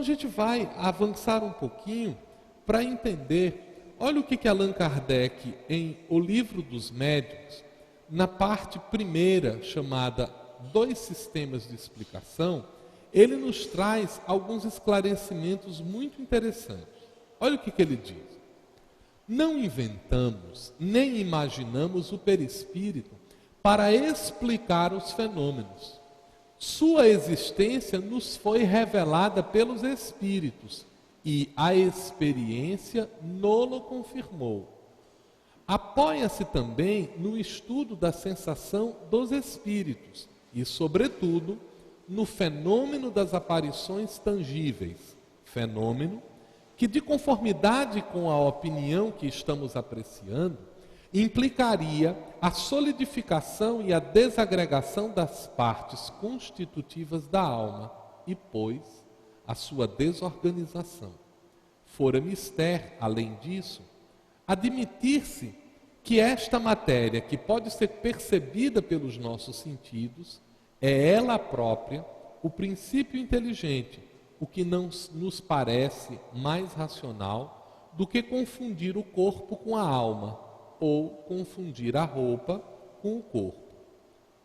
gente vai avançar um pouquinho para entender, olha o que Allan Kardec, em O Livro dos Médiuns, na parte primeira, chamada Dois Sistemas de Explicação, ele nos traz alguns esclarecimentos muito interessantes. Olha o que ele diz. Não inventamos nem imaginamos o perispírito para explicar os fenômenos. Sua existência nos foi revelada pelos espíritos e a experiência nolo confirmou. Apoia-se também no estudo da sensação dos espíritos e, sobretudo, no fenômeno das aparições tangíveis, fenômeno que, de conformidade com a opinião que estamos apreciando, implicaria a solidificação e a desagregação das partes constitutivas da alma e, pois, a sua desorganização. Fora mister, além disso, admitir-se que esta matéria, que pode ser percebida pelos nossos sentidos, é ela própria o princípio inteligente, o que não nos parece mais racional do que confundir o corpo com a alma, ou confundir a roupa com o corpo.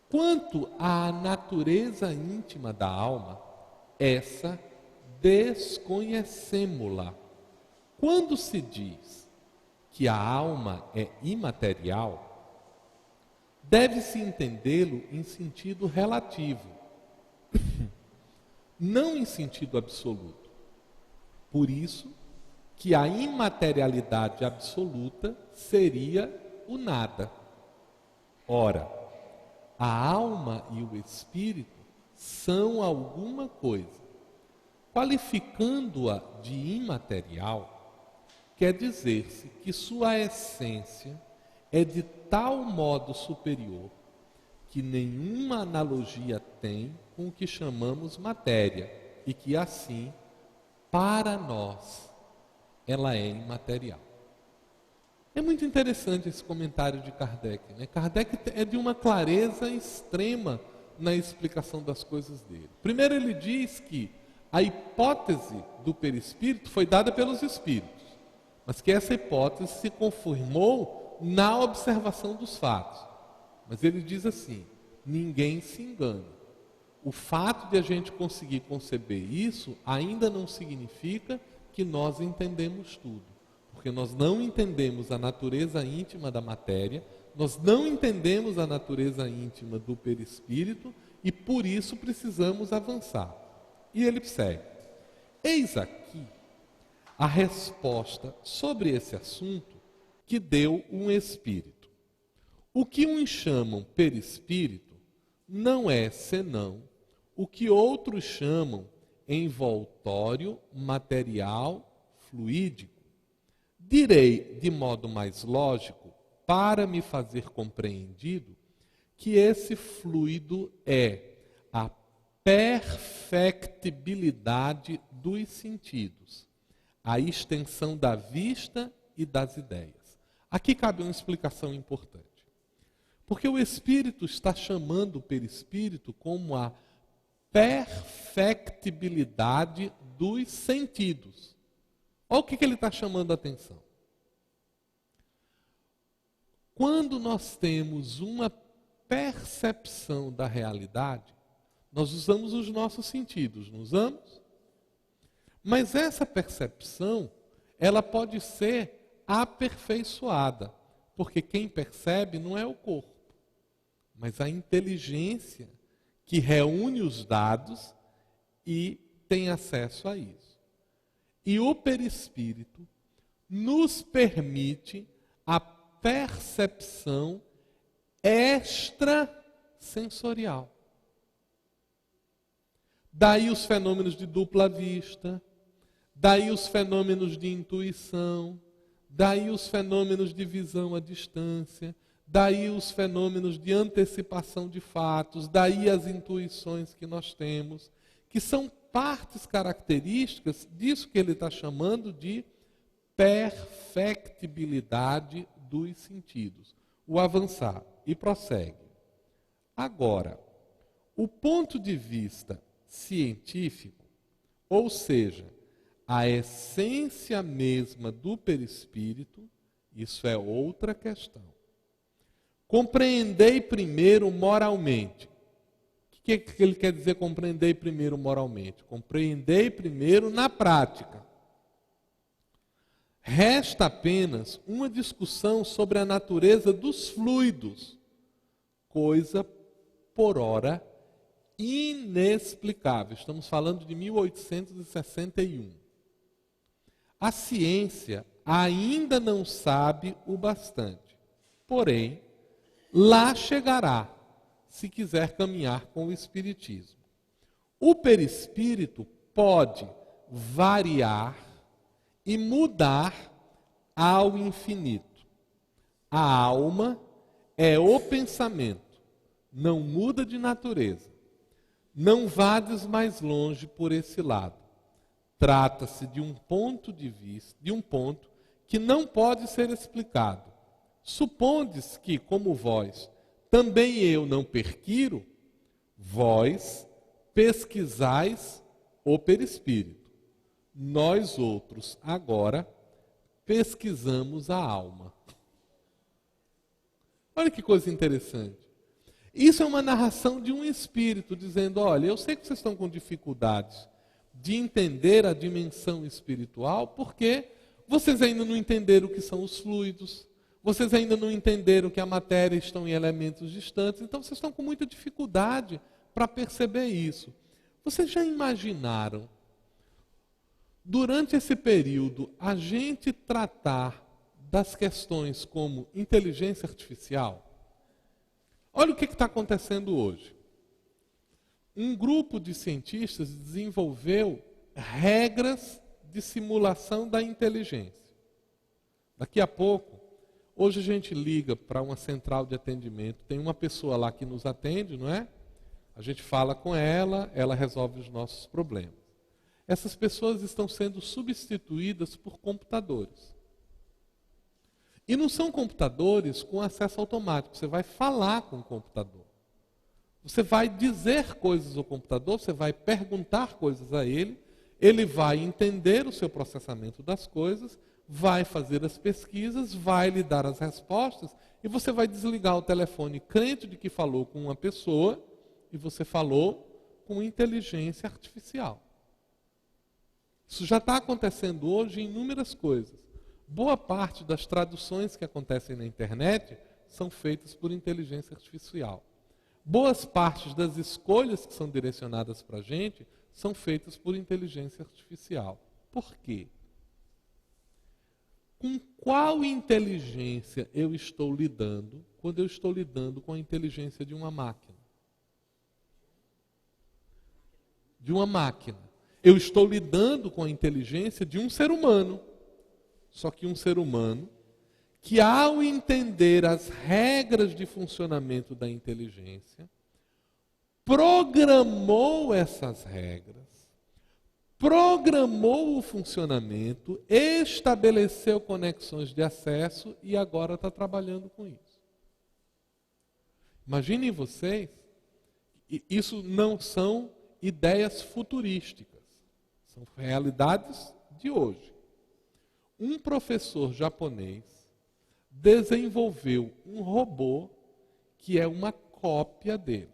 Quanto à natureza íntima da alma, essa desconhecemo-la. Quando se diz que a alma é imaterial, deve-se entendê-lo em sentido relativo, não em sentido absoluto. Por isso que a imaterialidade absoluta seria o nada. Ora, a alma e o espírito são alguma coisa. Qualificando-a de imaterial, quer dizer-se que sua essência é de tal modo superior que nenhuma analogia tem com o que chamamos matéria e que, assim, para nós, ela é imaterial. É muito interessante esse comentário de Kardec, né? Kardec é de uma clareza extrema na explicação das coisas dele. Primeiro ele diz que a hipótese do perispírito foi dada pelos espíritos, mas que essa hipótese se confirmou na observação dos fatos. Mas ele diz assim, ninguém se engane. O fato de a gente conseguir conceber isso ainda não significa que nós entendemos tudo. Porque nós não entendemos a natureza íntima da matéria, nós não entendemos a natureza íntima do perispírito e por isso precisamos avançar. E ele segue. Eis aqui a resposta sobre esse assunto que deu um espírito. O que uns chamam perispírito não é senão o que outros chamam envoltório material fluídico. Direi de modo mais lógico, para me fazer compreendido, que esse fluido é a perfectibilidade dos sentidos, a extensão da vista e das ideias. Aqui cabe uma explicação importante. Porque o Espírito está chamando o perispírito como a perfectibilidade dos sentidos. Olha o que ele está chamando a atenção. Quando nós temos uma percepção da realidade, nós usamos os nossos sentidos, não usamos? Mas essa percepção, ela pode ser aperfeiçoada, porque quem percebe não é o corpo, mas a inteligência que reúne os dados e tem acesso a isso. E o perispírito nos permite a percepção extrasensorial. Daí os fenômenos de dupla vista, daí os fenômenos de intuição, daí os fenômenos de visão à distância, daí os fenômenos de antecipação de fatos, daí as intuições que nós temos, que são partes características disso que ele está chamando de perfectibilidade dos sentidos. O avançar. E prossegue. Agora, o ponto de vista científico ou seja, a essência mesma do perispírito, isso é outra questão. Compreendei primeiro moralmente. O que ele quer dizer compreendei primeiro moralmente? Compreendei primeiro na prática. Resta apenas uma discussão sobre a natureza dos fluidos, coisa, por ora, inexplicável. Estamos falando de 1861. A ciência ainda não sabe o bastante, porém, lá chegará, se quiser caminhar com o Espiritismo. O perispírito pode variar e mudar ao infinito. A alma é o pensamento, não muda de natureza. Não vades mais longe por esse lado. Trata-se de um ponto de vista, de um ponto que não pode ser explicado. Supondes que, como vós, também eu não perquiro, vós pesquisais o perispírito. Nós outros, agora, pesquisamos a alma. Olha que coisa interessante. Isso é uma narração de um espírito, dizendo, olha, eu sei que vocês estão com dificuldades de entender a dimensão espiritual, porque vocês ainda não entenderam o que são os fluidos, vocês ainda não entenderam que a matéria estão em elementos distantes, então vocês estão com muita dificuldade para perceber isso. Vocês já imaginaram, durante esse período, a gente tratar das questões como inteligência artificial? Olha o que está acontecendo hoje. Um grupo de cientistas desenvolveu regras de simulação da inteligência. Daqui a pouco, hoje a gente liga para uma central de atendimento, tem uma pessoa lá que nos atende, não é? A gente fala com ela, ela resolve os nossos problemas. Essas pessoas estão sendo substituídas por computadores. E não são computadores com acesso automático, você vai falar com o computador. Você vai dizer coisas ao computador, você vai perguntar coisas a ele, ele vai entender o seu processamento das coisas, vai fazer as pesquisas, vai lhe dar as respostas, e você vai desligar o telefone crente de que falou com uma pessoa, e você falou com inteligência artificial. Isso já está acontecendo hoje em inúmeras coisas. Boa parte das traduções que acontecem na internet são feitas por inteligência artificial. Boas partes das escolhas que são direcionadas para a gente são feitas por inteligência artificial. Por quê? Com qual inteligência eu estou lidando quando eu estou lidando com a inteligência de uma máquina? De uma máquina. Eu estou lidando com a inteligência de um ser humano. Só que um ser humano que, ao entender as regras de funcionamento da inteligência, programou essas regras, programou o funcionamento, estabeleceu conexões de acesso e agora está trabalhando com isso. Imaginem vocês, isso não são ideias futurísticas, são realidades de hoje. Um professor japonês desenvolveu um robô que é uma cópia dele.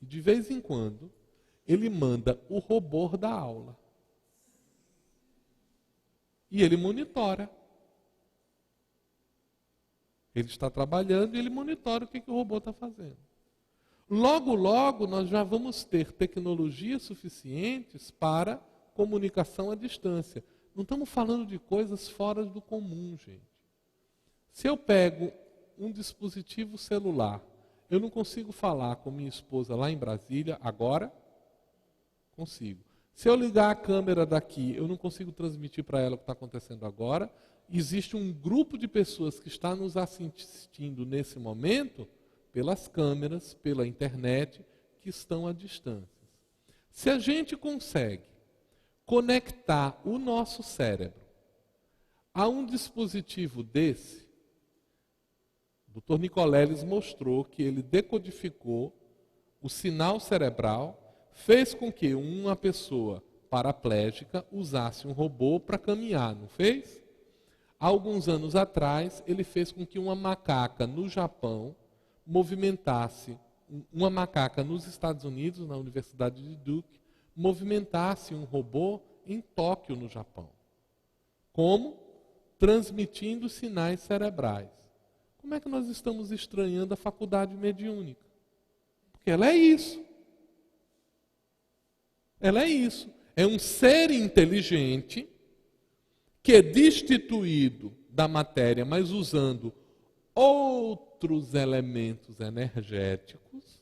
E de vez em quando, ele manda o robô dar aula. E ele monitora. Ele está trabalhando e ele monitora o que o robô está fazendo. Logo, logo, nós já vamos ter tecnologias suficientes para comunicação à distância. Não estamos falando de coisas fora do comum, gente. Se eu pego um dispositivo celular, eu não consigo falar com minha esposa lá em Brasília agora? Consigo. Se eu ligar a câmera daqui, eu não consigo transmitir para ela o que está acontecendo agora? Existe um grupo de pessoas que está nos assistindo nesse momento, pelas câmeras, pela internet, que estão à distância. Se a gente consegue conectar o nosso cérebro a um dispositivo desse, o Dr. Nicoleles mostrou que ele decodificou o sinal cerebral, fez com que uma pessoa paraplégica usasse um robô para caminhar, não fez? Há alguns anos atrás, ele fez com que uma macaca no Japão movimentasse, uma macaca nos Estados Unidos, na Universidade de Duke, movimentasse um robô em Tóquio, no Japão. Como? Transmitindo sinais cerebrais. Como é que nós estamos estranhando a faculdade mediúnica? Porque ela é isso. Ela é isso. É um ser inteligente que é destituído da matéria, mas usando outros elementos energéticos,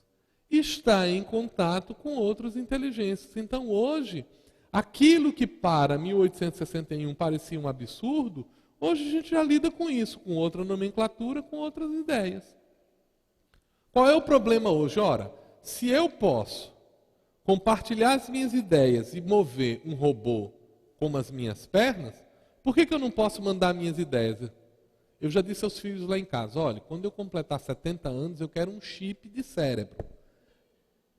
está em contato com outras inteligências. Então, hoje, aquilo que para 1861 parecia um absurdo, hoje a gente já lida com isso, com outra nomenclatura, com outras ideias. Qual é o problema hoje? Ora, se eu posso compartilhar as minhas ideias e mover um robô com as minhas pernas, por que eu não posso mandar minhas ideias? Eu já disse aos filhos lá em casa, olha, quando eu completar 70 anos, eu quero um chip de cérebro.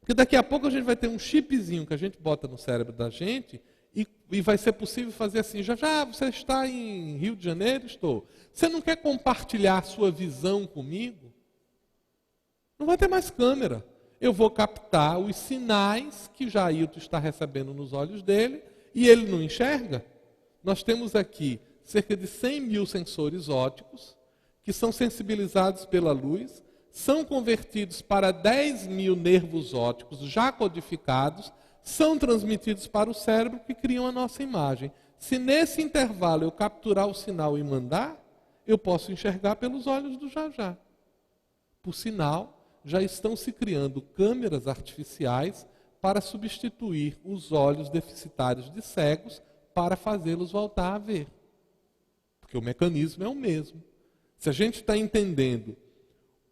Porque daqui a pouco a gente vai ter um chipzinho que a gente bota no cérebro da gente e vai ser possível fazer assim, já, você está em Rio de Janeiro? Estou. Você não quer compartilhar a sua visão comigo? Não vai ter mais câmera. Eu vou captar os sinais que Jailton está recebendo nos olhos dele e ele não enxerga. Nós temos aqui cerca de 100 mil sensores ópticos que são sensibilizados pela luz, são convertidos para 10 mil nervos ópticos já codificados, são transmitidos para o cérebro que criam a nossa imagem. Se nesse intervalo eu capturar o sinal e mandar, eu posso enxergar pelos olhos do Jajá. Por sinal, já estão se criando câmeras artificiais para substituir os olhos deficitários de cegos para fazê-los voltar a ver. Porque o mecanismo é o mesmo. Se a gente está entendendo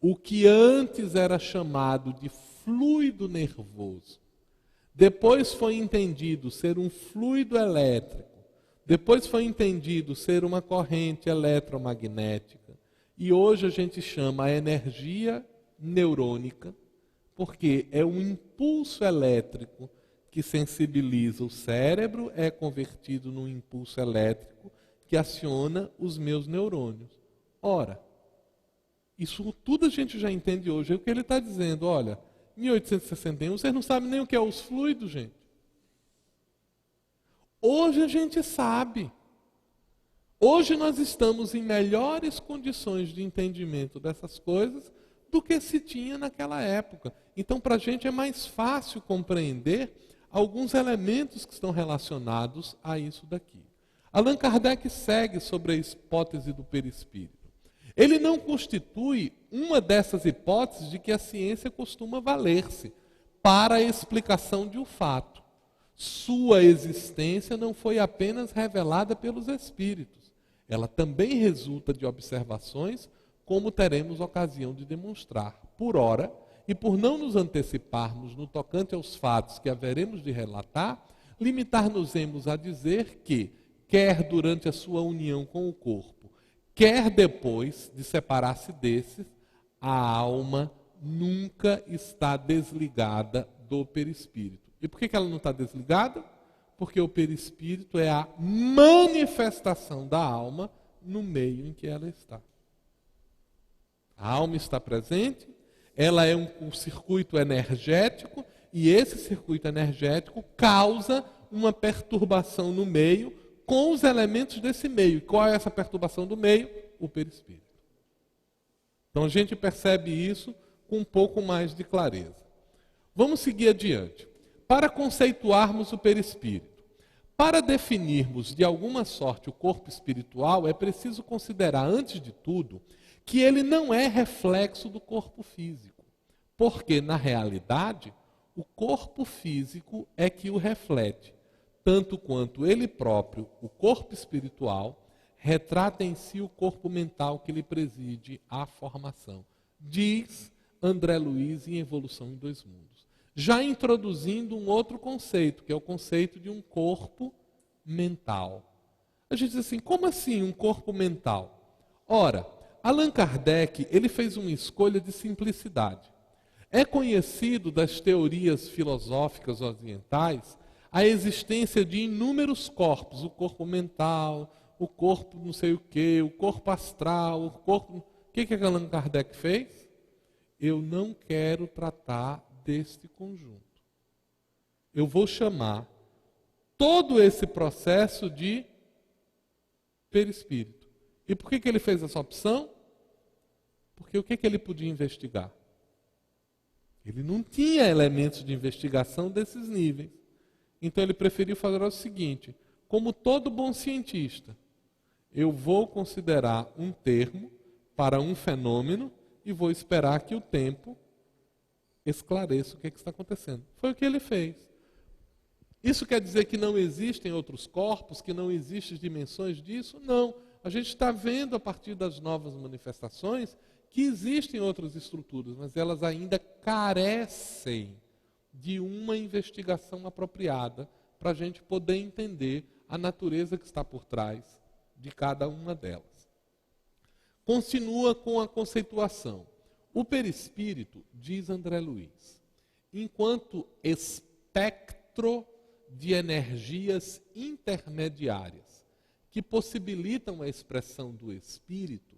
o que antes era chamado de fluido nervoso, depois foi entendido ser um fluido elétrico, depois foi entendido ser uma corrente eletromagnética, e hoje a gente chama a energia neurônica, porque é um impulso elétrico que sensibiliza o cérebro, é convertido num impulso elétrico que aciona os meus neurônios. Ora, isso tudo a gente já entende hoje. É o que ele está dizendo, olha, 1861, vocês não sabem nem o que é os fluidos, gente. Hoje a gente sabe. Hoje nós estamos em melhores condições de entendimento dessas coisas do que se tinha naquela época. Então, para a gente é mais fácil compreender alguns elementos que estão relacionados a isso daqui. Allan Kardec segue sobre a hipótese do perispírito. Ele não constitui uma dessas hipóteses de que a ciência costuma valer-se para a explicação de um fato. Sua existência não foi apenas revelada pelos espíritos. Ela também resulta de observações, como teremos ocasião de demonstrar. Por ora, e por não nos anteciparmos no tocante aos fatos que haveremos de relatar, limitar-nos-emos a dizer que, quer durante a sua união com o corpo, quer depois de separar-se desses, a alma nunca está desligada do perispírito. E por que ela não está desligada? Porque o perispírito é a manifestação da alma no meio em que ela está. A alma está presente, ela é um circuito energético, e esse circuito energético causa uma perturbação no meio com os elementos desse meio. E qual é essa perturbação do meio? O perispírito. Então a gente percebe isso com um pouco mais de clareza. Vamos seguir adiante. Para conceituarmos o perispírito, para definirmos de alguma sorte o corpo espiritual, é preciso considerar, antes de tudo, que ele não é reflexo do corpo físico, porque, na realidade, o corpo físico é que o reflete, tanto quanto ele próprio, o corpo espiritual, retrata em si o corpo mental que lhe preside a formação. Diz André Luiz em Evolução em Dois Mundos. Já introduzindo um outro conceito, que é o conceito de um corpo mental. A gente diz assim, como assim um corpo mental? Ora, Allan Kardec, ele fez uma escolha de simplicidade. É conhecido das teorias filosóficas orientais a existência de inúmeros corpos, o corpo mental, o corpo não sei o quê, o corpo astral, o corpo... O que Allan Kardec fez? Eu não quero tratar deste conjunto. Eu vou chamar todo esse processo de perispírito. E por que ele fez essa opção? Porque o que ele podia investigar? Ele não tinha elementos de investigação desses níveis. Então ele preferiu fazer o seguinte: como todo bom cientista, eu vou considerar um termo para um fenômeno e vou esperar que o tempo esclareça o que está acontecendo. Foi o que ele fez. Isso quer dizer que não existem outros corpos, que não existem dimensões disso? Não. A gente está vendo a partir das novas manifestações que existem outras estruturas, mas elas ainda carecem de uma investigação apropriada para a gente poder entender a natureza que está por trás de cada uma delas. Continua com a conceituação. O perispírito, diz André Luiz, enquanto espectro de energias intermediárias que possibilitam a expressão do espírito,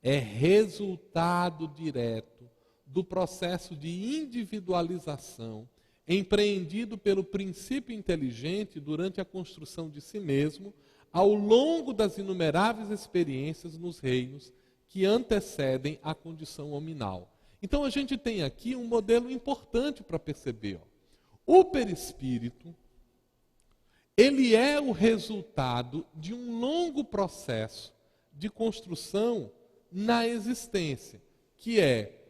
é resultado direto do processo de individualização empreendido pelo princípio inteligente durante a construção de si mesmo ao longo das inumeráveis experiências nos reinos que antecedem a condição hominal. Então a gente tem aqui um modelo importante para perceber. O perispírito, ele é o resultado de um longo processo de construção na existência, que é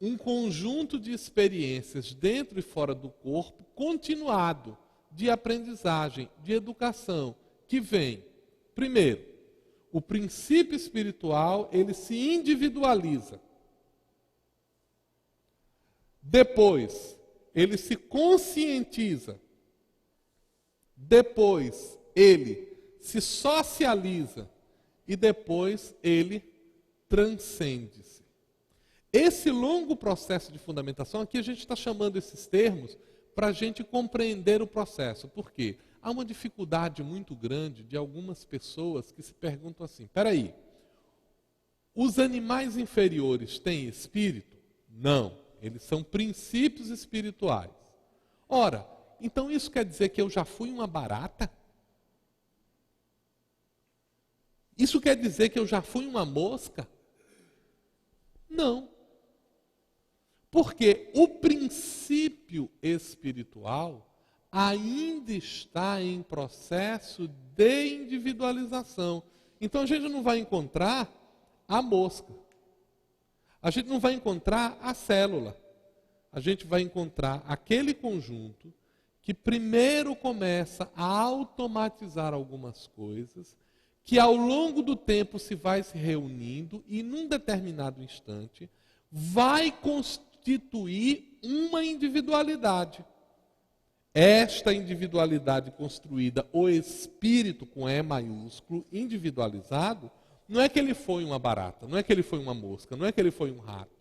um conjunto de experiências dentro e fora do corpo continuado de aprendizagem, de educação, que vem, primeiro, o princípio espiritual, ele se individualiza. Depois, ele se conscientiza. Depois, ele se socializa. E depois, ele transcende-se. Esse longo processo de fundamentação, aqui a gente está chamando esses termos para a gente compreender o processo. Por quê? Há uma dificuldade muito grande de algumas pessoas que se perguntam assim: espera aí, os animais inferiores têm espírito? Não, eles são princípios espirituais. Ora, então isso quer dizer que eu já fui uma barata? Isso quer dizer que eu já fui uma mosca? Não. Porque o princípio espiritual ainda está em processo de individualização. Então a gente não vai encontrar a mosca. A gente não vai encontrar a célula. A gente vai encontrar aquele conjunto que primeiro começa a automatizar algumas coisas, que ao longo do tempo vai se reunindo e num determinado instante vai constituir uma individualidade. Esta individualidade construída, o espírito com E maiúsculo, individualizado, não é que ele foi uma barata, não é que ele foi uma mosca, não é que ele foi um rato.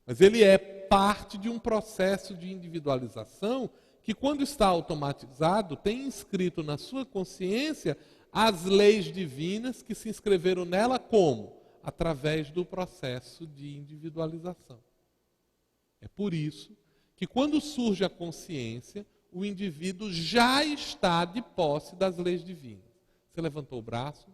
Mas ele é parte de um processo de individualização que, quando está automatizado, tem inscrito na sua consciência as leis divinas que se inscreveram nela como? Através do processo de individualização. É por isso que, quando surge a consciência, o indivíduo já está de posse das leis divinas. Você levantou o braço?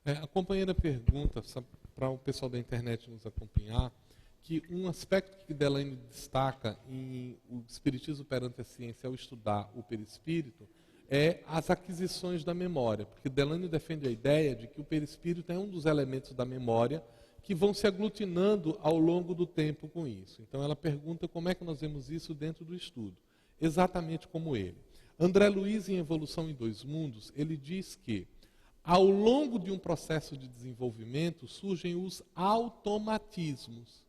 A companheira pergunta, para o pessoal da internet nos acompanhar, que um aspecto que Delaine destaca em O Espiritismo perante a Ciência ao estudar o perispírito é as aquisições da memória, porque Delano defende a ideia de que o perispírito é um dos elementos da memória que vão se aglutinando ao longo do tempo com isso. Então ela pergunta como é que nós vemos isso dentro do estudo. Exatamente como ele. André Luiz, em Evolução em Dois Mundos, ele diz que ao longo de um processo de desenvolvimento surgem os automatismos.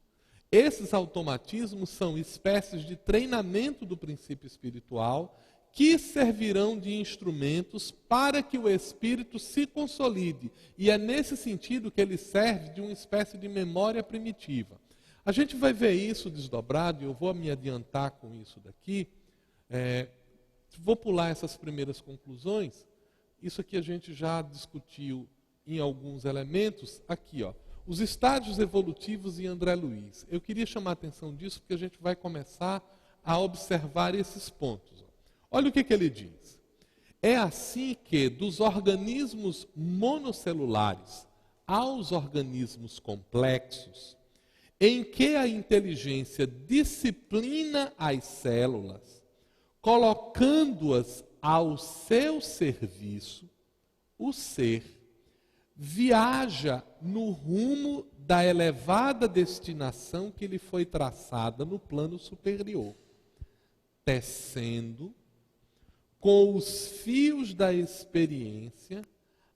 Esses automatismos são espécies de treinamento do princípio espiritual que servirão de instrumentos para que o espírito se consolide. E é nesse sentido que ele serve de uma espécie de memória primitiva. A gente vai ver isso desdobrado, e eu vou me adiantar com isso daqui. Vou pular essas primeiras conclusões. Isso aqui a gente já discutiu em alguns elementos. Aqui, ó, os estágios evolutivos em André Luiz. Eu queria chamar a atenção disso porque a gente vai começar a observar esses pontos. Olha o que ele diz. É assim que, dos organismos monocelulares aos organismos complexos, em que a inteligência disciplina as células, colocando-as ao seu serviço, o ser viaja no rumo da elevada destinação que lhe foi traçada no plano superior, tecendo com os fios da experiência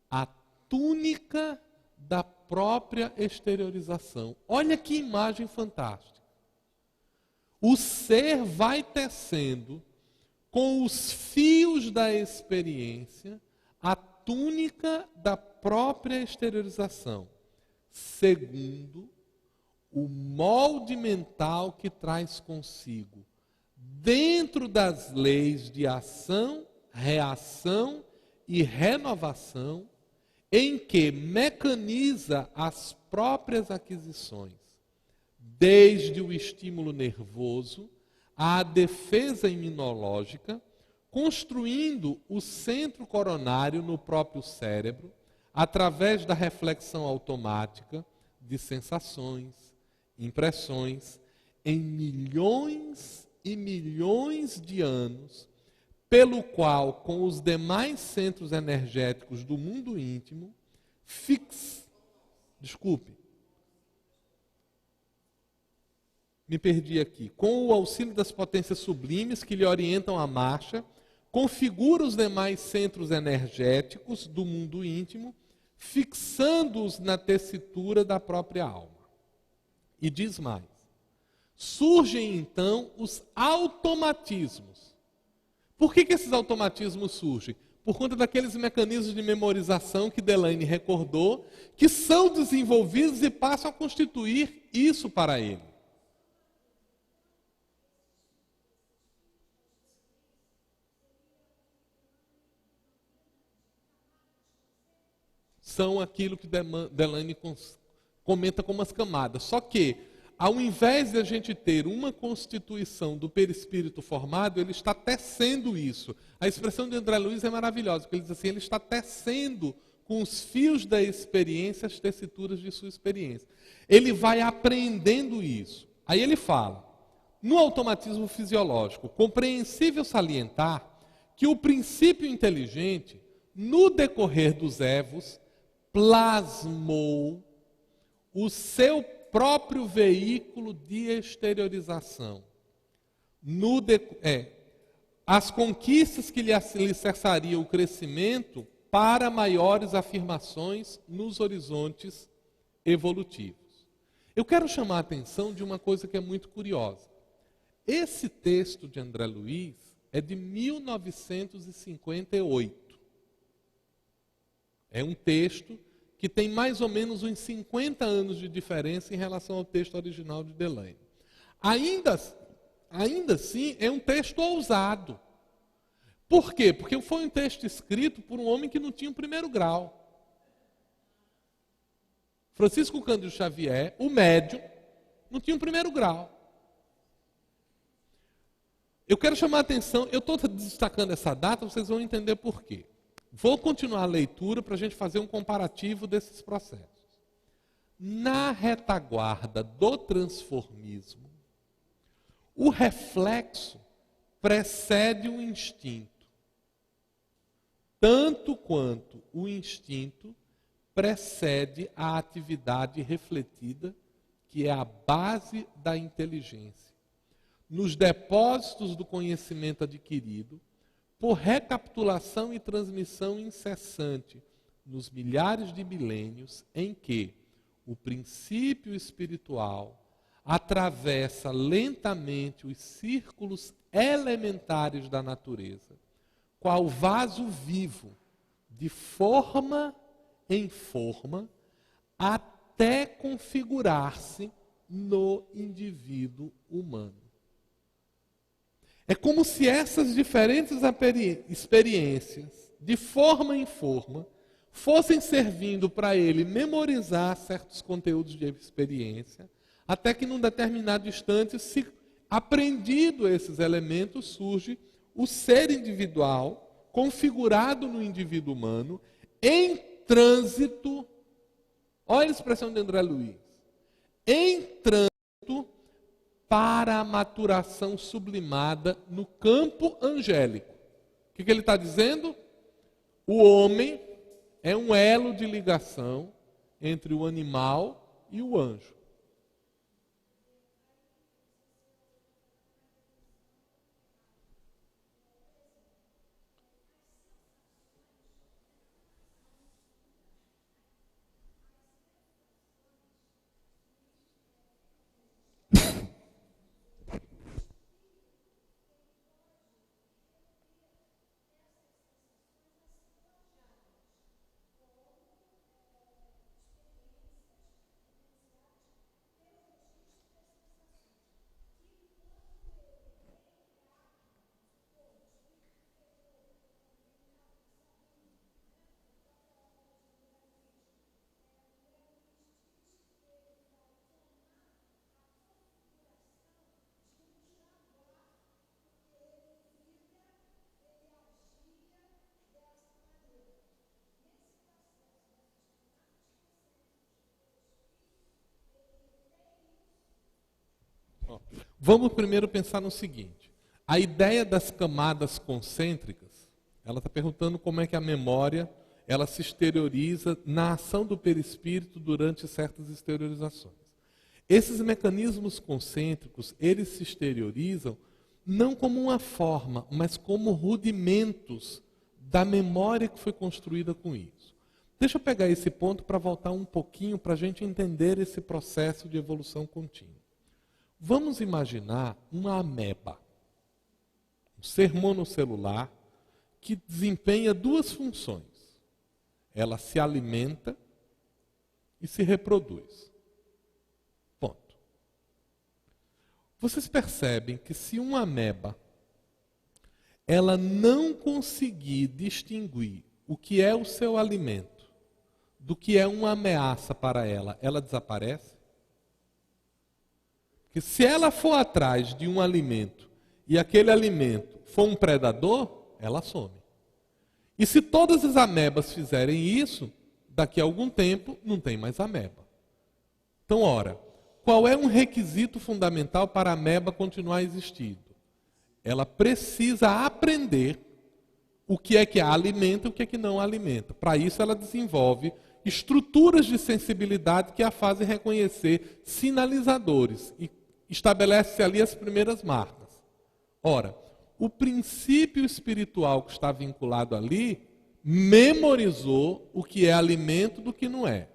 a túnica da própria exteriorização. Olha que imagem fantástica. O ser vai tecendo com os fios da experiência a túnica da própria exteriorização, segundo o molde mental que traz consigo, dentro das leis de ação, reação e renovação, em que mecaniza as próprias aquisições, desde o estímulo nervoso à defesa imunológica, construindo o centro coronário no próprio cérebro, através da reflexão automática de sensações, impressões, em milhões e milhões de anos, pelo qual, com os demais centros energéticos do mundo íntimo, me perdi aqui. Com o auxílio das potências sublimes que lhe orientam a marcha, configura os demais centros energéticos do mundo íntimo, fixando-os na tessitura da própria alma. E diz mais. Surgem então os automatismos. Por que esses automatismos surgem? Por conta daqueles mecanismos de memorização que Delane recordou, que são desenvolvidos e passam a constituir isso para ele. São aquilo que Delane comenta como as camadas. Só que, ao invés de a gente ter uma constituição do perispírito formado, ele está tecendo isso. A expressão de André Luiz é maravilhosa, porque ele diz assim, ele está tecendo com os fios da experiência as tessituras de sua experiência. Ele vai aprendendo isso. Aí ele fala, no automatismo fisiológico, compreensível salientar que o princípio inteligente, no decorrer dos evos, plasmou o seu próprio veículo de exteriorização. As conquistas que lhe alicerçariam o crescimento para maiores afirmações nos horizontes evolutivos. Eu quero chamar a atenção de uma coisa que é muito curiosa. Esse texto de André Luiz é de 1958. É um texto que tem mais ou menos uns 50 anos de diferença em relação ao texto original de Delane. Ainda assim, é um texto ousado. Por quê? Porque foi um texto escrito por um homem que não tinha o primeiro grau. Francisco Cândido Xavier, o médium, não tinha o primeiro grau. Eu quero chamar a atenção, eu estou destacando essa data, vocês vão entender por quê. Vou continuar a leitura para a gente fazer um comparativo desses processos. Na retaguarda do transformismo, o reflexo precede o instinto. tanto quanto o instinto precede a atividade refletida, que é a base da inteligência. Nos depósitos do conhecimento adquirido, por recapitulação e transmissão incessante, nos milhares de milênios em que o princípio espiritual atravessa lentamente os círculos elementares da natureza, qual vaso vivo, de forma em forma, até configurar-se no indivíduo humano. É como se essas diferentes experiências, de forma em forma, fossem servindo para ele memorizar certos conteúdos de experiência, até que num determinado instante, se aprendido esses elementos, surge o ser individual, configurado no indivíduo humano, em trânsito, olha a expressão de André Luiz, em trânsito para a maturação sublimada no campo angélico. O que ele está dizendo? O homem é um elo de ligação entre o animal e o anjo. Vamos primeiro pensar no seguinte. A ideia das camadas concêntricas, ela está perguntando como é que a memória ela se exterioriza na ação do perispírito durante certas exteriorizações. Esses mecanismos concêntricos, eles se exteriorizam não como uma forma, mas como rudimentos da memória que foi construída com isso. Deixa eu pegar esse ponto para voltar um pouquinho para a gente entender esse processo de evolução contínua. Vamos imaginar uma ameba, um ser monocelular que desempenha duas funções. Ela se alimenta e se reproduz. Ponto. Vocês percebem que se uma ameba ela não conseguir distinguir o que é o seu alimento do que é uma ameaça para ela, ela desaparece? Porque se ela for atrás de um alimento e aquele alimento for um predador, ela some. E se todas as amebas fizerem isso, daqui a algum tempo não tem mais ameba. Então, ora, qual é um requisito fundamental para a ameba continuar existindo? Ela precisa aprender o que é que a alimenta e o que é que não a alimenta. Para isso ela desenvolve estruturas de sensibilidade que a fazem reconhecer sinalizadores e estabelece ali as primeiras marcas. Ora, o princípio espiritual que está vinculado ali memorizou o que é alimento do que não é.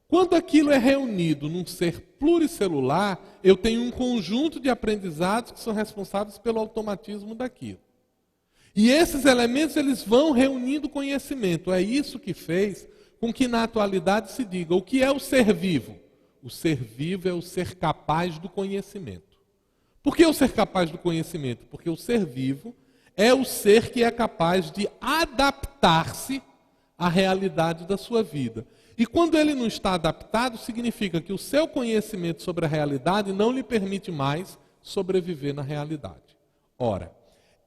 Quando aquilo é reunido num ser pluricelular, eu tenho um conjunto de aprendizados que são responsáveis pelo automatismo daquilo. E esses elementos eles vão reunindo conhecimento. É isso que fez com que na atualidade se diga o que é o ser vivo. O ser vivo é o ser capaz do conhecimento. Por que o ser capaz do conhecimento? Porque o ser vivo é o ser que é capaz de adaptar-se à realidade da sua vida. E quando ele não está adaptado, significa que o seu conhecimento sobre a realidade não lhe permite mais sobreviver na realidade. Ora,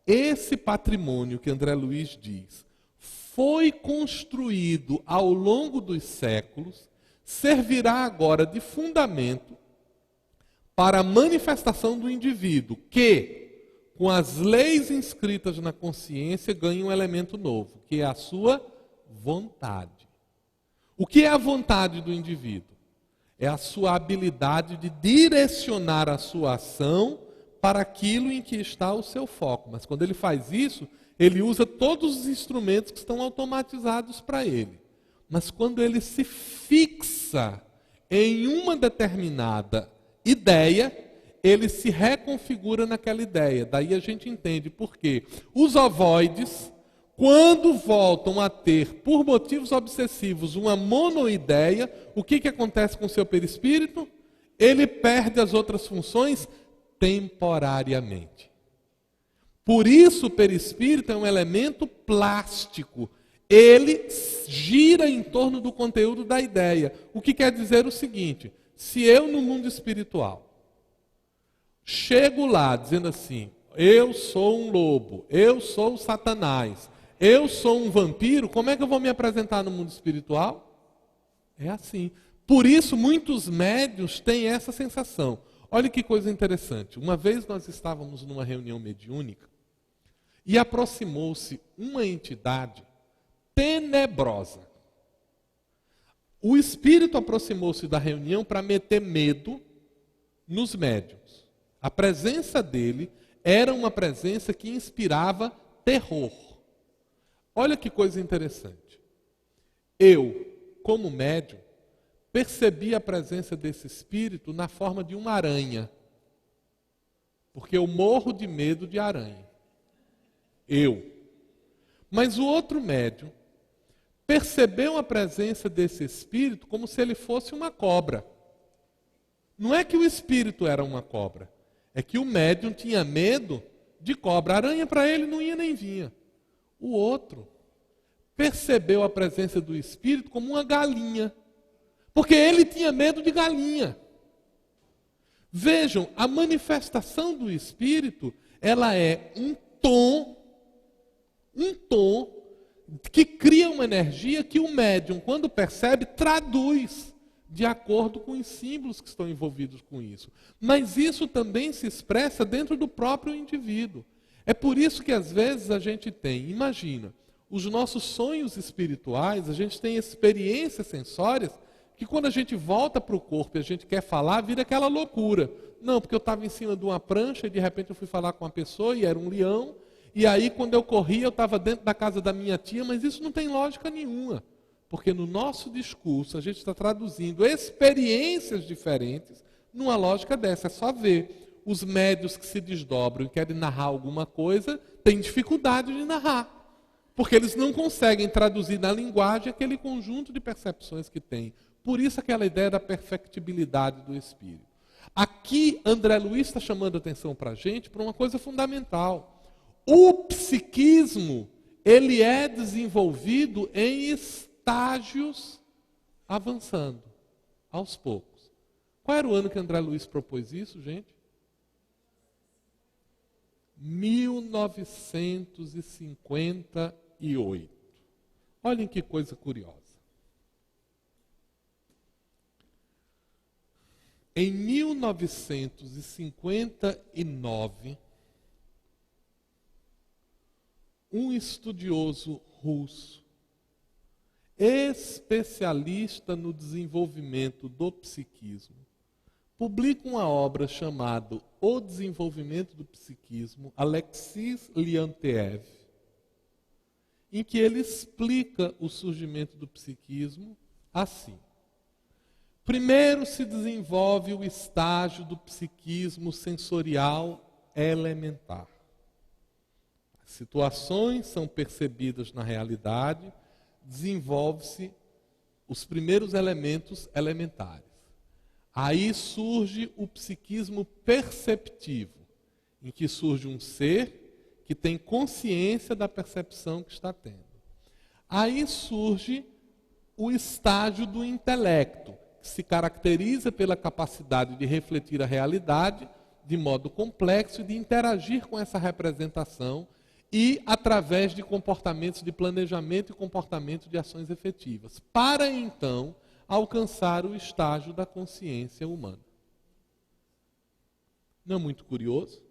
esse patrimônio que André Luiz diz foi construído ao longo dos séculos, servirá agora de fundamento para a manifestação do indivíduo que, com as leis inscritas na consciência, ganha um elemento novo, que é a sua vontade. O que é a vontade do indivíduo? É a sua habilidade de direcionar a sua ação para aquilo em que está o seu foco. Mas quando ele faz isso, ele usa todos os instrumentos que estão automatizados para ele. Mas quando ele se fixa em uma determinada ideia, ele se reconfigura naquela ideia. Daí a gente entende por quê. Os ovoides, quando voltam a ter, por motivos obsessivos, uma monoideia, o que acontece com o seu perispírito? Ele perde as outras funções temporariamente. Por isso o perispírito é um elemento plástico. Ele gira em torno do conteúdo da ideia. O que quer dizer o seguinte: se eu no mundo espiritual chego lá dizendo assim, eu sou um lobo, eu sou o Satanás, eu sou um vampiro, como é que eu vou me apresentar no mundo espiritual? É assim. Por isso muitos médiuns têm essa sensação. Olha que coisa interessante. Uma vez nós estávamos numa reunião mediúnica e aproximou-se uma entidade tenebrosa. O espírito aproximou-se da reunião para meter medo nos médiuns. A presença dele era uma presença que inspirava terror. Olha que coisa interessante. Eu, como médium, percebi a presença desse espírito na forma de uma aranha. Porque eu morro de medo de aranha. Eu. Mas o outro médium percebeu a presença desse espírito como se ele fosse uma cobra. Não é que o espírito era uma cobra, é que o médium tinha medo de cobra. A aranha para ele não ia nem vinha. O outro percebeu a presença do espírito como uma galinha, porque ele tinha medo de galinha. Vejam, a manifestação do espírito, ela é um tom que cria uma energia que o médium, quando percebe, traduz de acordo com os símbolos que estão envolvidos com isso. Mas isso também se expressa dentro do próprio indivíduo. É por isso que às vezes a gente tem, imagina, os nossos sonhos espirituais, a gente tem experiências sensórias que quando a gente volta para o corpo e a gente quer falar, vira aquela loucura. Não, porque eu estava em cima de uma prancha e de repente eu fui falar com uma pessoa e era um leão. E aí, quando eu corria, eu estava dentro da casa da minha tia, mas isso não tem lógica nenhuma. Porque no nosso discurso, a gente está traduzindo experiências diferentes numa lógica dessa. É só ver. Os médios que se desdobram e querem narrar alguma coisa, têm dificuldade de narrar. Porque eles não conseguem traduzir na linguagem aquele conjunto de percepções que têm. Por isso aquela ideia da perfectibilidade do espírito. Aqui, André Luiz está chamando a atenção para a gente para uma coisa fundamental. O psiquismo, ele é desenvolvido em estágios avançando, aos poucos. Qual era o ano que André Luiz propôs isso, gente? 1958. Olhem que coisa curiosa. Em 1959, um estudioso russo, especialista no desenvolvimento do psiquismo, publica uma obra chamada O Desenvolvimento do Psiquismo, Alexis Leontiev, em que ele explica o surgimento do psiquismo assim. Primeiro se desenvolve o estágio do psiquismo sensorial elementar. As situações são percebidas na realidade, desenvolve-se os primeiros elementos elementares. Aí surge o psiquismo perceptivo, em que surge um ser que tem consciência da percepção que está tendo. Aí surge o estágio do intelecto, que se caracteriza pela capacidade de refletir a realidade de modo complexo e de interagir com essa representação e através de comportamentos de planejamento e comportamento de ações efetivas, para então alcançar o estágio da consciência humana. Não é muito curioso?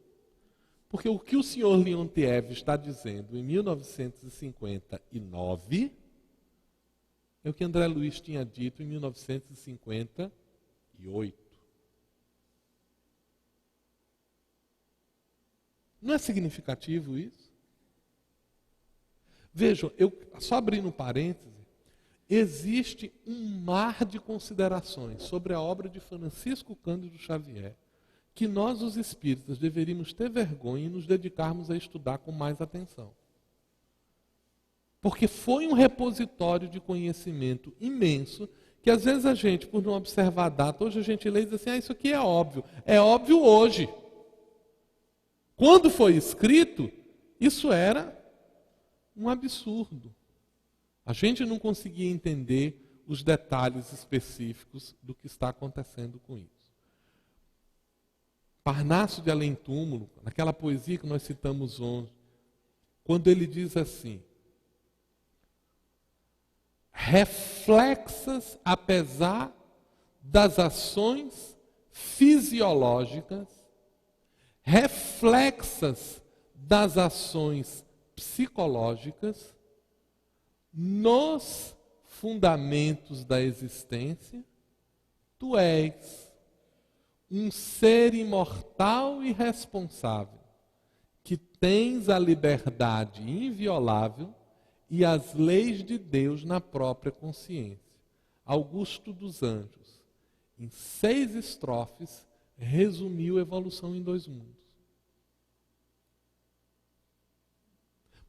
Porque o que o senhor Leontiev está dizendo em 1959 é o que André Luiz tinha dito em 1958. Não é significativo isso? Vejam, só abrindo um parêntese, existe um mar de considerações sobre a obra de Francisco Cândido Xavier que nós, os espíritas, deveríamos ter vergonha e nos dedicarmos a estudar com mais atenção. Porque foi um repositório de conhecimento imenso que às vezes a gente, por não observar a data, hoje a gente lê e diz assim, isso aqui é óbvio. É óbvio hoje. Quando foi escrito, isso era um absurdo. A gente não conseguia entender os detalhes específicos do que está acontecendo com isso. Parnaso de Além Túmulo, naquela poesia que nós citamos ontem, quando ele diz assim, reflexas apesar das ações fisiológicas, reflexas das ações psicológicas, nos fundamentos da existência, tu és um ser imortal e responsável, que tens a liberdade inviolável e as leis de Deus na própria consciência. Augusto dos Anjos, em 6 estrofes, resumiu a evolução em 2 mundos.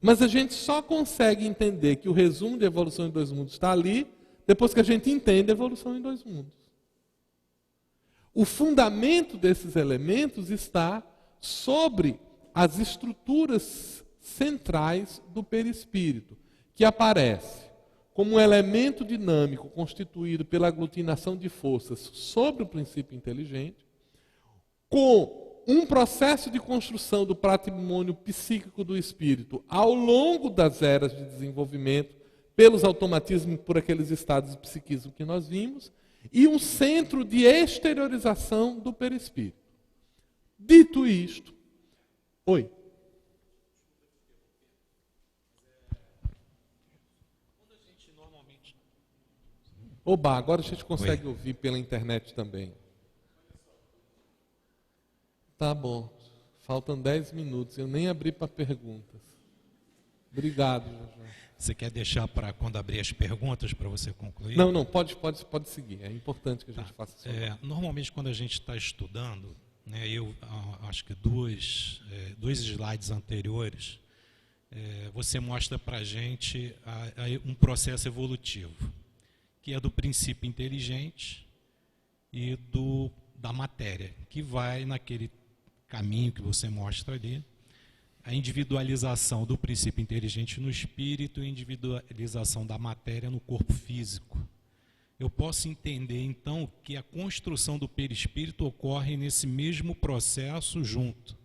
Mas a gente só consegue entender que o resumo de evolução em 2 mundos está ali, depois que a gente entende a evolução em 2 mundos. O fundamento desses elementos está sobre as estruturas centrais do perispírito, que aparece como um elemento dinâmico constituído pela aglutinação de forças sobre o princípio inteligente, com um processo de construção do patrimônio psíquico do espírito ao longo das eras de desenvolvimento, pelos automatismos, por aqueles estados de psiquismo que nós vimos, e um centro de exteriorização do perispírito. Dito isto, oi. Oba, agora a gente consegue ouvir pela internet também. Tá bom. Faltam 10 minutos. Eu nem abri para perguntas. Obrigado, Jajá. Você quer deixar para quando abrir as perguntas para você concluir? Não, pode seguir. É importante que a gente faça isso. Normalmente, quando a gente está estudando, né, eu acho que dois slides anteriores, você mostra para a gente um processo evolutivo, que é do princípio inteligente e da matéria, que vai naquele caminho que você mostra ali, a individualização do princípio inteligente no espírito e a individualização da matéria no corpo físico. Eu posso entender, então, que a construção do perispírito ocorre nesse mesmo processo junto.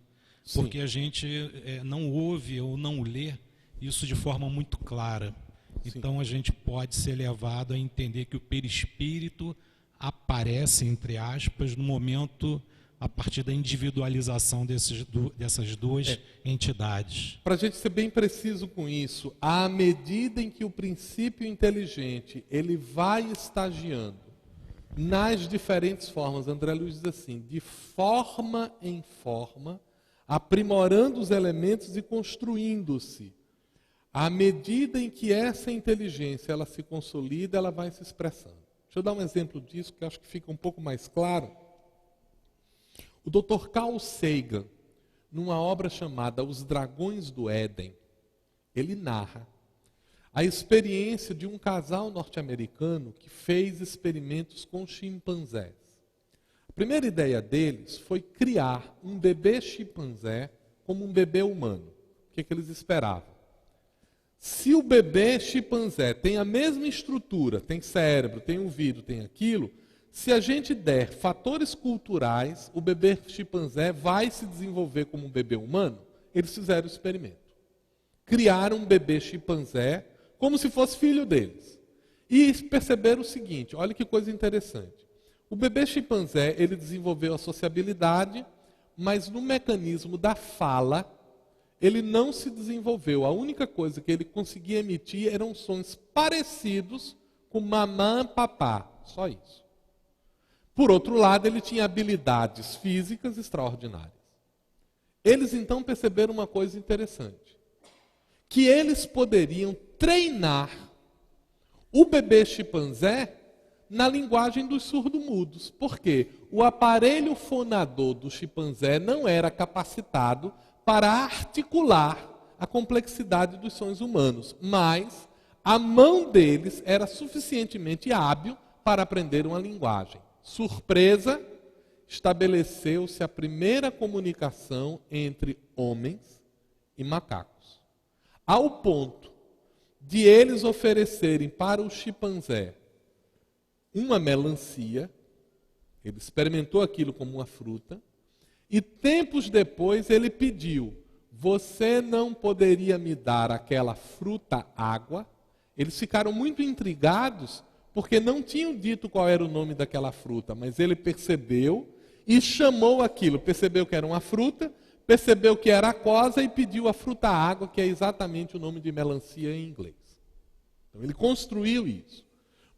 Sim. Porque a gente não ouve ou não lê isso de forma muito clara. Sim. Então, a gente pode ser levado a entender que o perispírito aparece, entre aspas, no momento a partir da individualização dessas duas entidades. Para a gente ser bem preciso com isso, à medida em que o princípio inteligente ele vai estagiando nas diferentes formas, André Luiz diz assim, de forma em forma, aprimorando os elementos e construindo-se. À medida em que essa inteligência ela se consolida, ela vai se expressando. Deixa eu dar um exemplo disso, que acho que fica um pouco mais claro. O Dr. Carl Sagan, numa obra chamada Os Dragões do Éden, ele narra a experiência de um casal norte-americano que fez experimentos com chimpanzés. A primeira ideia deles foi criar um bebê chimpanzé como um bebê humano. O que eles esperavam? Se o bebê chimpanzé tem a mesma estrutura, tem cérebro, tem ouvido, tem aquilo, se a gente der fatores culturais, o bebê chimpanzé vai se desenvolver como um bebê humano? Eles fizeram o experimento. Criaram um bebê chimpanzé como se fosse filho deles. E perceberam o seguinte, olha que coisa interessante. O bebê chimpanzé, ele desenvolveu a sociabilidade, mas no mecanismo da fala, ele não se desenvolveu. A única coisa que ele conseguia emitir eram sons parecidos com mamã, papá. Só isso. Por outro lado, ele tinha habilidades físicas extraordinárias. Eles então perceberam uma coisa interessante. Que eles poderiam treinar o bebê chimpanzé na linguagem dos surdo-mudos. Por quê? O aparelho fonador do chimpanzé não era capacitado para articular a complexidade dos sons humanos, mas a mão deles era suficientemente hábil para aprender uma linguagem. Surpresa, estabeleceu-se a primeira comunicação entre homens e macacos. Ao ponto de eles oferecerem para o chimpanzé uma melancia, ele experimentou aquilo como uma fruta, e tempos depois ele pediu, você não poderia me dar aquela fruta água? Eles ficaram muito intrigados, porque não tinham dito qual era o nome daquela fruta, mas ele percebeu e chamou aquilo, percebeu que era uma fruta, percebeu que era aquosa e pediu a fruta água, que é exatamente o nome de melancia em inglês. Então ele construiu isso.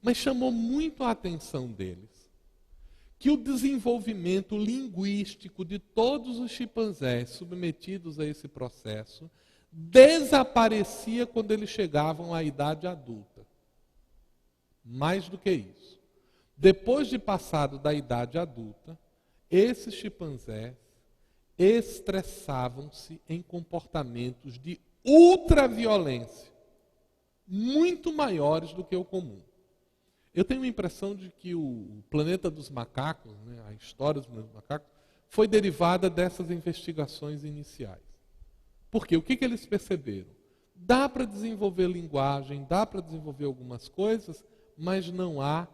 Mas chamou muito a atenção deles que o desenvolvimento linguístico de todos os chimpanzés submetidos a esse processo desaparecia quando eles chegavam à idade adulta. Mais do que isso. Depois de passado da idade adulta, esses chimpanzés estressavam-se em comportamentos de ultraviolência, muito maiores do que o comum. Eu tenho a impressão de que o planeta dos macacos, né, a história dos macacos, foi derivada dessas investigações iniciais. Por quê? O que eles perceberam? Dá para desenvolver linguagem, dá para desenvolver algumas coisas, mas não há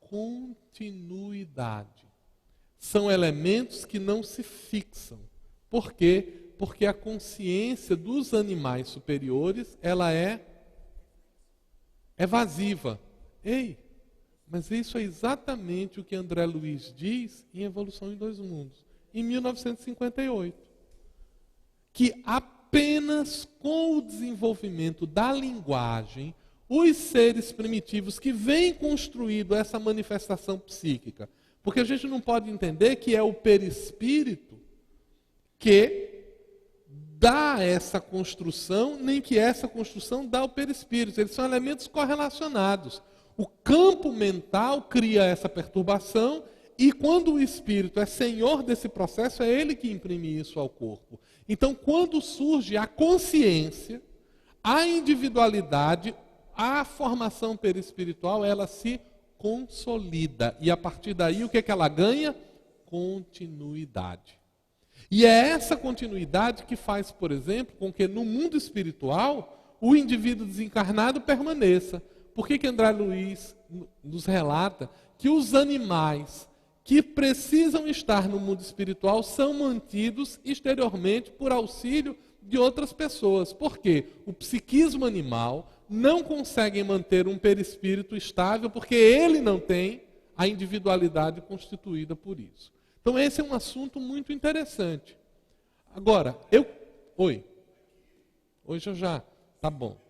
continuidade. São elementos que não se fixam. Por quê? Porque a consciência dos animais superiores, ela é evasiva. Ei, mas isso é exatamente o que André Luiz diz em Evolução em Dois Mundos, em 1958. Que apenas com o desenvolvimento da linguagem, os seres primitivos que vêm construído essa manifestação psíquica, porque a gente não pode entender que é o perispírito que dá essa construção, nem que essa construção dá o perispírito. Eles são elementos correlacionados. O campo mental cria essa perturbação e quando o espírito é senhor desse processo, é ele que imprime isso ao corpo. Então, quando surge a consciência, a individualidade, a formação perispiritual, ela se consolida. E a partir daí, o que é que ela ganha? Continuidade. E é essa continuidade que faz, por exemplo, com que no mundo espiritual o indivíduo desencarnado permaneça. Por que André Luiz nos relata que os animais que precisam estar no mundo espiritual são mantidos exteriormente por auxílio de outras pessoas? Por quê? O psiquismo animal não consegue manter um perispírito estável porque ele não tem a individualidade constituída por isso. Então esse é um assunto muito interessante. Agora, Oi. Hoje eu já... Tá bom.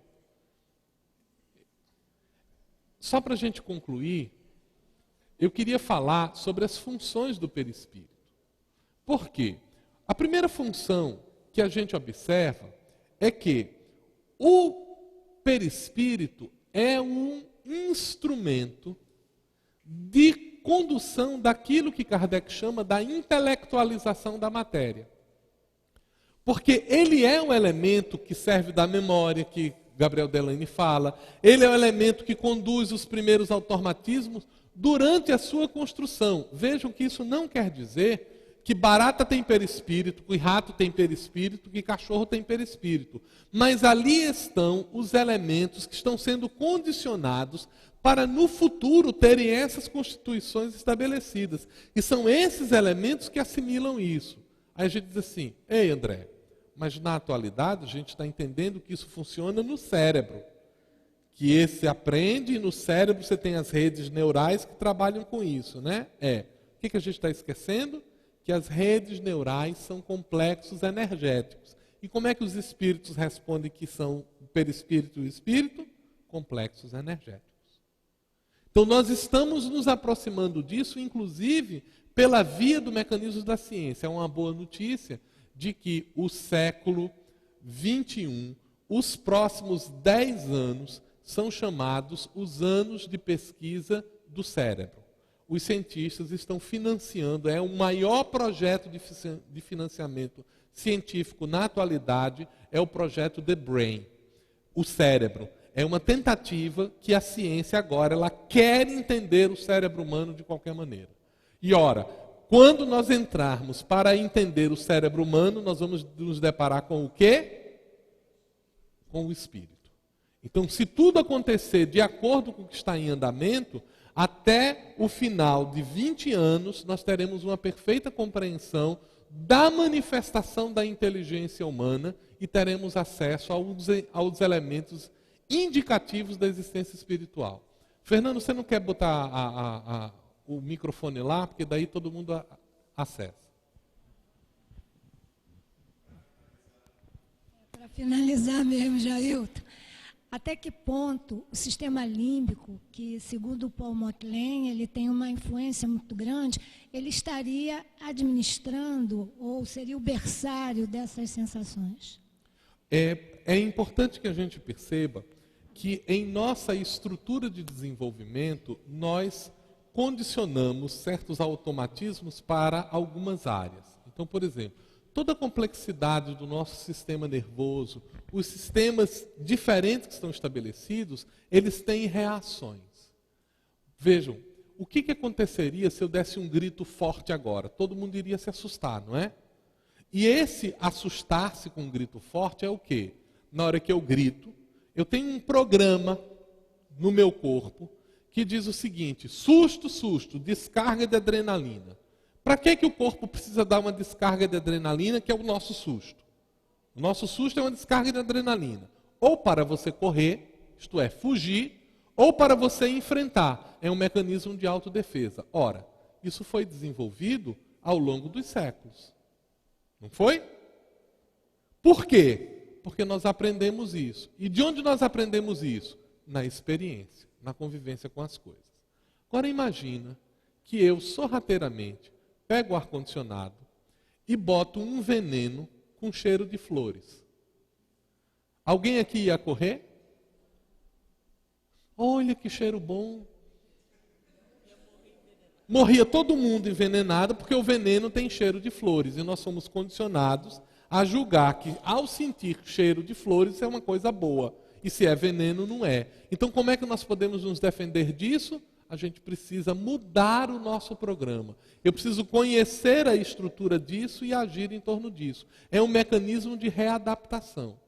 Só para a gente concluir, eu queria falar sobre as funções do perispírito. Por quê? A primeira função que a gente observa é que o perispírito é um instrumento de condução daquilo que Kardec chama da intelectualização da matéria. Porque ele é um elemento que serve da memória, que Gabriel Delany fala, ele é o elemento que conduz os primeiros automatismos durante a sua construção. Vejam que isso não quer dizer que barata tem perispírito, que rato tem perispírito, que cachorro tem perispírito. Mas ali estão os elementos que estão sendo condicionados para no futuro terem essas constituições estabelecidas. E são esses elementos que assimilam isso. Aí a gente diz assim, ei André, mas na atualidade a gente está entendendo que isso funciona no cérebro. Que esse aprende e no cérebro você tem as redes neurais que trabalham com isso, né? O que a gente está esquecendo? que as redes neurais são complexos energéticos. E como é que os espíritos respondem que são o perispírito e o espírito? Complexos energéticos. Então nós estamos nos aproximando disso, inclusive pela via do mecanismo da ciência. É uma boa notícia de que o século XXI, os próximos 10 anos, são chamados os anos de pesquisa do cérebro. Os cientistas estão financiando, é o maior projeto de financiamento científico na atualidade, é o projeto The Brain, o cérebro. É uma tentativa que a ciência agora ela quer entender o cérebro humano de qualquer maneira. E ora, quando nós entrarmos para entender o cérebro humano, nós vamos nos deparar com o quê? Com o espírito. Então, se tudo acontecer de acordo com o que está em andamento, até o final de 20 anos, nós teremos uma perfeita compreensão da manifestação da inteligência humana e teremos acesso aos elementos indicativos da existência espiritual. Fernando, você não quer botar o microfone lá? Porque daí todo mundo acessa. Para finalizar mesmo, Jailton, até que ponto o sistema límbico, que segundo o Paul Motley, ele tem uma influência muito grande, ele estaria administrando ou seria o berçário dessas sensações? É importante que a gente perceba que em nossa estrutura de desenvolvimento, nós condicionamos certos automatismos para algumas áreas. Então, por exemplo, toda a complexidade do nosso sistema nervoso, os sistemas diferentes que estão estabelecidos, eles têm reações. Vejam, o que aconteceria se eu desse um grito forte agora? Todo mundo iria se assustar, não é? E esse assustar-se com um grito forte é o quê? Na hora que eu grito, eu tenho um programa no meu corpo que diz o seguinte: susto, susto, descarga de adrenalina. Para que o corpo precisa dar uma descarga de adrenalina, que é o nosso susto? O nosso susto é uma descarga de adrenalina. Ou para você correr, isto é, fugir, ou para você enfrentar. É um mecanismo de autodefesa. Ora, isso foi desenvolvido ao longo dos séculos. Não foi? Por quê? Porque nós aprendemos isso. E de onde nós aprendemos isso? Na experiência, na convivência com as coisas. Agora imagina que eu, sorrateiramente, pego o ar-condicionado e boto um veneno com cheiro de flores. Alguém aqui ia correr? Olha que cheiro bom. Morria todo mundo envenenado porque o veneno tem cheiro de flores. E nós somos condicionados a julgar que, ao sentir cheiro de flores, é uma coisa boa. E se é veneno, não é. Então, como é que nós podemos nos defender disso? A gente precisa mudar o nosso programa. Eu preciso conhecer a estrutura disso e agir em torno disso. É um mecanismo de readaptação.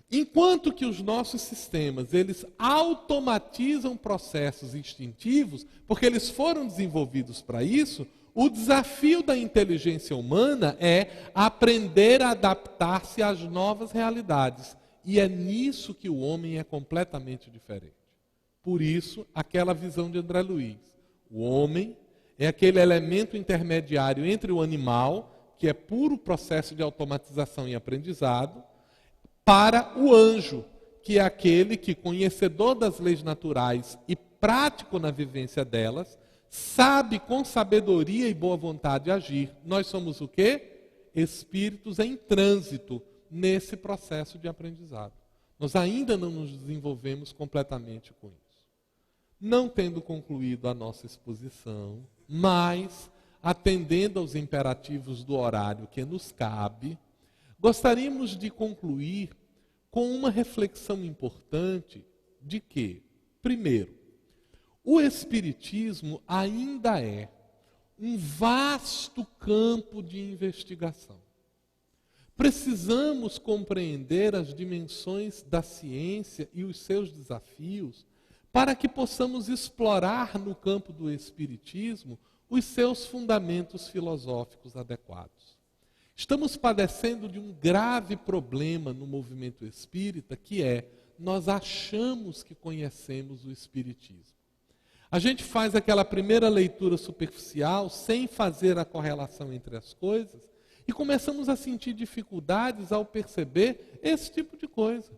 Enquanto que os nossos sistemas, eles automatizam processos instintivos, porque eles foram desenvolvidos para isso, o desafio da inteligência humana é aprender a adaptar-se às novas realidades. E é nisso que o homem é completamente diferente. Por isso, aquela visão de André Luiz. O homem é aquele elemento intermediário entre o animal, que é puro processo de automatização e aprendizado, para o anjo, que é aquele que, conhecedor das leis naturais e prático na vivência delas, sabe com sabedoria e boa vontade agir. Nós somos o quê? Espíritos em trânsito nesse processo de aprendizado. Nós ainda não nos desenvolvemos completamente com isso. Não tendo concluído a nossa exposição, mas atendendo aos imperativos do horário que nos cabe, gostaríamos de concluir com uma reflexão importante de que, primeiro, o Espiritismo ainda é um vasto campo de investigação. Precisamos compreender as dimensões da ciência e os seus desafios para que possamos explorar no campo do Espiritismo os seus fundamentos filosóficos adequados. Estamos padecendo de um grave problema no movimento espírita, que é, nós achamos que conhecemos o Espiritismo. A gente faz aquela primeira leitura superficial, sem fazer a correlação entre as coisas, e começamos a sentir dificuldades ao perceber esse tipo de coisa.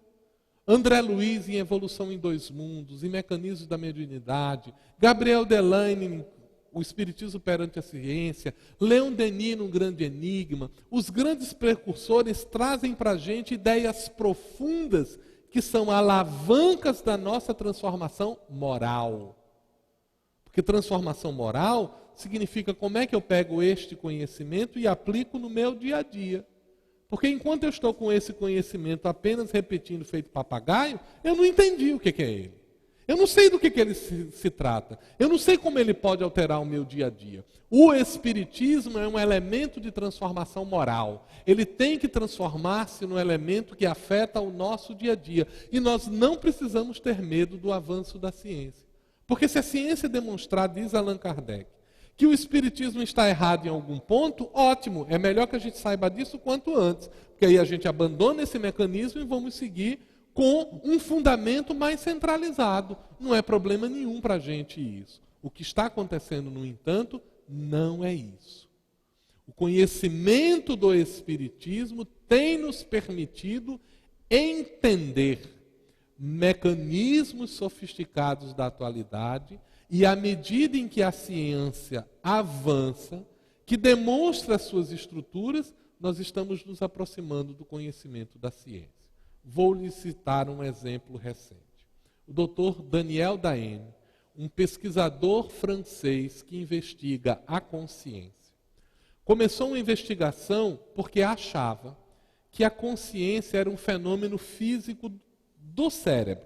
André Luiz em Evolução em Dois Mundos, em Mecanismos da Mediunidade, Gabriel Delaine em O Espiritismo perante a Ciência, Leon Denis no Grande Enigma, os grandes precursores trazem para a gente ideias profundas que são alavancas da nossa transformação moral. Porque transformação moral significa como é que eu pego este conhecimento e aplico no meu dia a dia. Porque enquanto eu estou com esse conhecimento apenas repetindo feito papagaio, eu não entendi o que é ele. Eu não sei do que ele se trata. Eu não sei como ele pode alterar o meu dia a dia. O Espiritismo é um elemento de transformação moral. Ele tem que transformar-se no elemento que afeta o nosso dia a dia. E nós não precisamos ter medo do avanço da ciência. Porque se a ciência demonstrar, diz Allan Kardec, que o Espiritismo está errado em algum ponto, ótimo, é melhor que a gente saiba disso quanto antes. Porque aí a gente abandona esse mecanismo e vamos seguir com um fundamento mais centralizado. Não é problema nenhum para a gente isso. O que está acontecendo, no entanto, não é isso. O conhecimento do Espiritismo tem nos permitido entender mecanismos sofisticados da atualidade e, à medida em que a ciência avança, que demonstra suas estruturas, nós estamos nos aproximando do conhecimento da ciência. Vou lhe citar um exemplo recente. O Dr. Daniel Daen, um pesquisador francês que investiga a consciência, começou uma investigação porque achava que a consciência era um fenômeno físico do cérebro.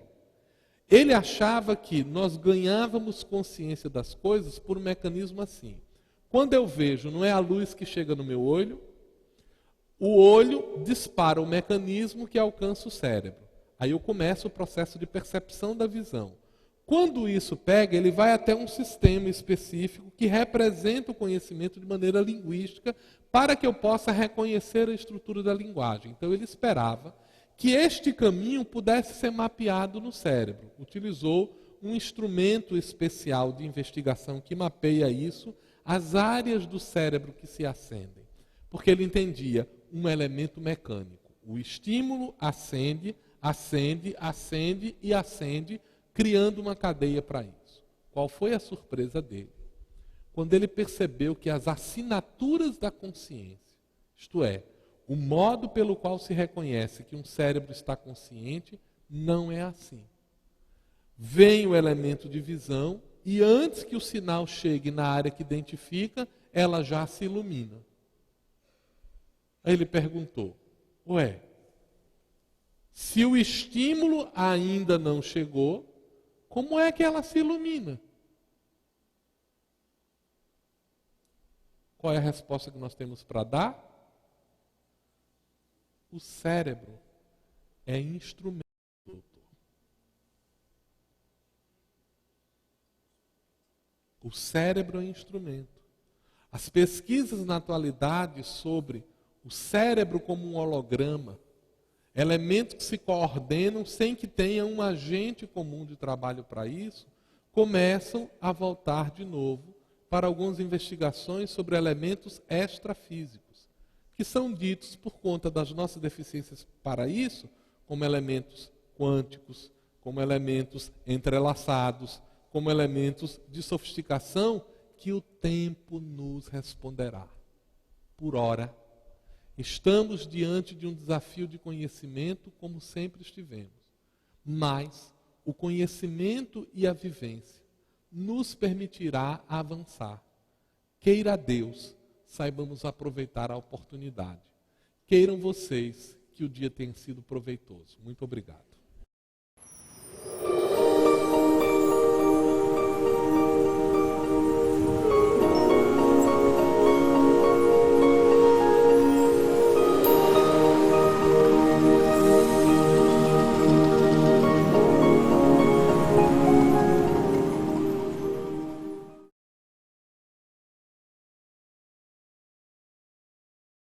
Ele achava que nós ganhávamos consciência das coisas por um mecanismo assim. Quando eu vejo, não é a luz que chega no meu olho, o olho dispara o mecanismo que alcança o cérebro. Aí eu começo o processo de percepção da visão. Quando isso pega, ele vai até um sistema específico que representa o conhecimento de maneira linguística para que eu possa reconhecer a estrutura da linguagem. Então ele esperava que este caminho pudesse ser mapeado no cérebro. Utilizou um instrumento especial de investigação que mapeia isso, as áreas do cérebro que se acendem. Porque ele entendia um elemento mecânico. O estímulo acende, acende, acende e acende, criando uma cadeia para isso. Qual foi a surpresa dele? Quando ele percebeu que as assinaturas da consciência, isto é, o modo pelo qual se reconhece que um cérebro está consciente, não é assim. Vem o elemento de visão e antes que o sinal chegue na área que identifica, ela já se ilumina. Aí ele perguntou, se o estímulo ainda não chegou, como é que ela se ilumina? Qual é a resposta que nós temos para dar? O cérebro é instrumento, doutor. O cérebro é instrumento. As pesquisas na atualidade sobre o cérebro como um holograma, elementos que se coordenam sem que tenha um agente comum de trabalho para isso, começam a voltar de novo para algumas investigações sobre elementos extrafísicos, que são ditos por conta das nossas deficiências para isso, como elementos quânticos, como elementos entrelaçados, como elementos de sofisticação que o tempo nos responderá. Por ora, estamos diante de um desafio de conhecimento como sempre estivemos, mas o conhecimento e a vivência nos permitirá avançar. Queira Deus, saibamos aproveitar a oportunidade. Queiram vocês que o dia tenha sido proveitoso. Muito obrigado.